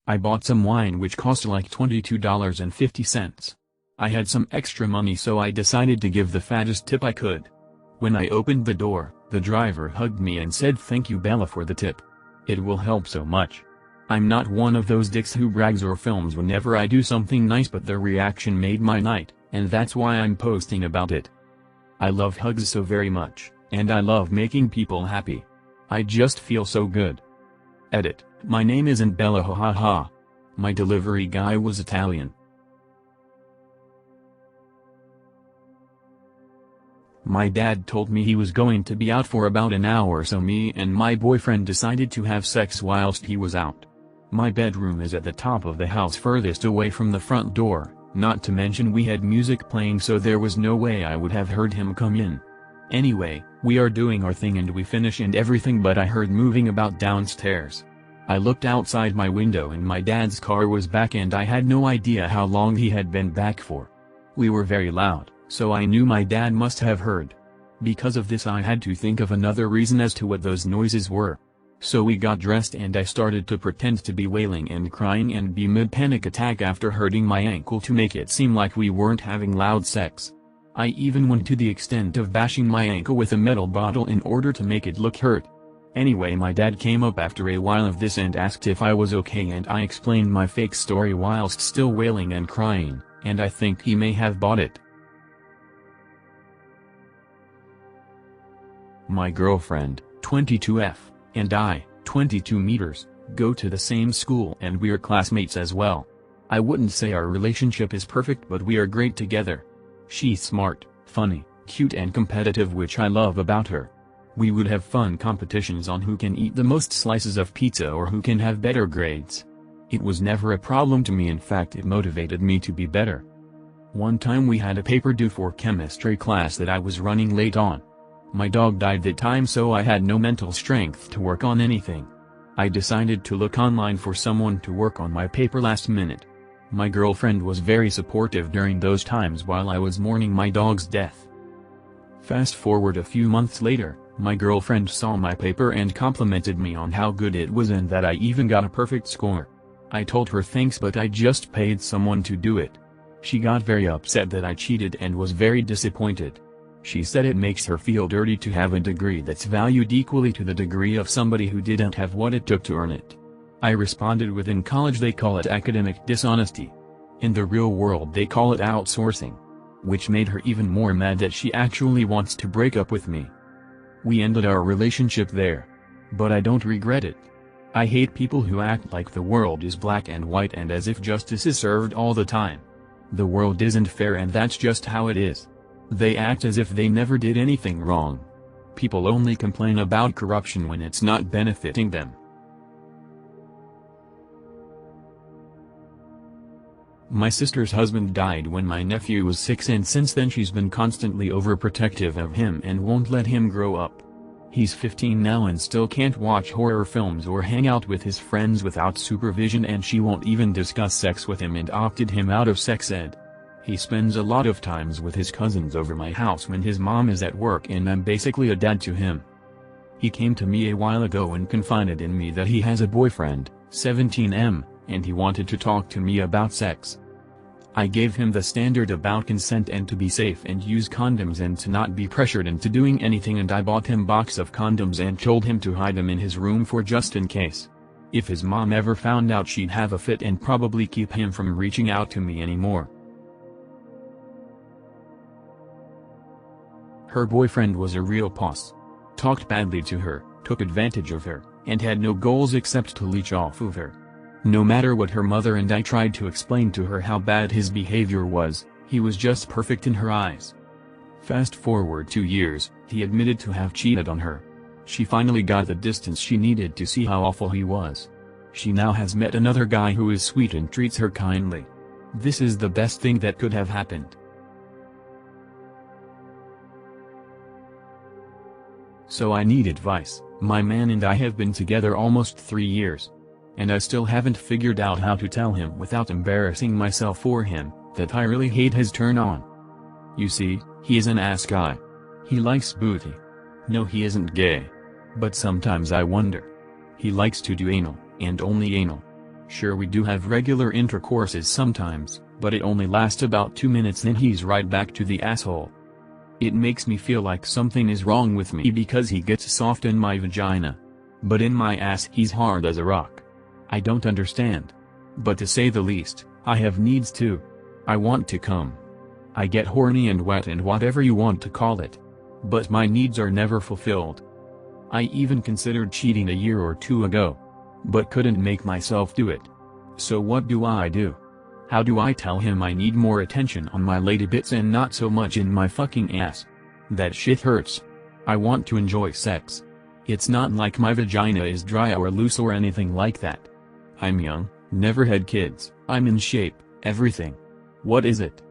I bought some wine which cost like $22.50. I had some extra money so I decided to give the fattest tip I could. When I opened the door, the driver hugged me and said thank you Bella for the tip. It will help so much. I'm not one of those dicks who brags or films whenever I do something nice, but the reaction made my night, and that's why I'm posting about it. I love hugs so very much, and I love making people happy. I just feel so good. Edit, my name isn't Bella hahaha. My delivery guy was Italian. My dad told me he was going to be out for about an hour, so me and my boyfriend decided to have sex whilst he was out. My bedroom is at the top of the house furthest away from the front door, not to mention we had music playing, so there was no way I would have heard him come in. Anyway, we are doing our thing and we finish and everything, but I heard moving about downstairs. I looked outside my window and my dad's car was back and I had no idea how long he had been back for. We were very loud, so I knew my dad must have heard. Because of this I had to think of another reason as to what those noises were. So we got dressed and I started to pretend to be wailing and crying and be mid-panic attack after hurting my ankle to make it seem like we weren't having loud sex. I even went to the extent of bashing my ankle with a metal bottle in order to make it look hurt. Anyway, my dad came up after a while of this and asked if I was okay, and I explained my fake story whilst still wailing and crying, and I think he may have bought it. My girlfriend, 22F, and I, 22 meters, go to the same school and we're classmates as well. I wouldn't say our relationship is perfect, but we are great together. She's smart, funny, cute and competitive, which I love about her. We would have fun competitions on who can eat the most slices of pizza or who can have better grades. It was never a problem to me, in fact it motivated me to be better. One time we had a paper due for chemistry class that I was running late on. My dog died that time, so I had no mental strength to work on anything. I decided to look online for someone to work on my paper last minute. My girlfriend was very supportive during those times while I was mourning my dog's death. Fast forward a few months later, my girlfriend saw my paper and complimented me on how good it was and that I even got a perfect score. I told her thanks, but I just paid someone to do it. She got very upset that I cheated and was very disappointed. She said it makes her feel dirty to have a degree that's valued equally to the degree of somebody who didn't have what it took to earn it. I responded with, in college they call it academic dishonesty. In the real world they call it outsourcing. Which made her even more mad that she actually wants to break up with me. We ended our relationship there. But I don't regret it. I hate people who act like the world is black and white and as if justice is served all the time. The world isn't fair and that's just how it is. They act as if they never did anything wrong. People only complain about corruption when it's not benefiting them. My sister's husband died when my nephew was 6, and since then she's been constantly overprotective of him and won't let him grow up. He's 15 now and still can't watch horror films or hang out with his friends without supervision, and she won't even discuss sex with him and opted him out of sex ed. He spends a lot of times with his cousins over my house when his mom is at work, and I'm basically a dad to him. He came to me a while ago and confided in me that he has a boyfriend, 17M, and he wanted to talk to me about sex. I gave him the standard about consent and to be safe and use condoms and to not be pressured into doing anything, and I bought him a box of condoms and told him to hide them in his room for just in case. If his mom ever found out, she'd have a fit and probably keep him from reaching out to me anymore. Her boyfriend was a real boss. Talked badly to her, took advantage of her, and had no goals except to leech off of her. No matter what her mother and I tried to explain to her how bad his behavior was, he was just perfect in her eyes. Fast forward 2 years, he admitted to have cheated on her. She finally got the distance she needed to see how awful he was. She now has met another guy who is sweet and treats her kindly. This is the best thing that could have happened. So I need advice. My man and I have been together almost 3 years. And I still haven't figured out how to tell him without embarrassing myself for him, that I really hate his turn on. You see, he is an ass guy. He likes booty. No, he isn't gay. But sometimes I wonder. He likes to do anal, and only anal. Sure, we do have regular intercourses sometimes, but it only lasts about 2 minutes, then he's right back to the asshole. It makes me feel like something is wrong with me because he gets soft in my vagina. But in my ass he's hard as a rock. I don't understand. But to say the least, I have needs too. I want to come. I get horny and wet and whatever you want to call it. But my needs are never fulfilled. I even considered cheating a year or 2 ago. But couldn't make myself do it. So what do I do? How do I tell him I need more attention on my lady bits and not so much in my fucking ass? That shit hurts. I want to enjoy sex. It's not like my vagina is dry or loose or anything like that. I'm young, never had kids, I'm in shape, everything. What is it?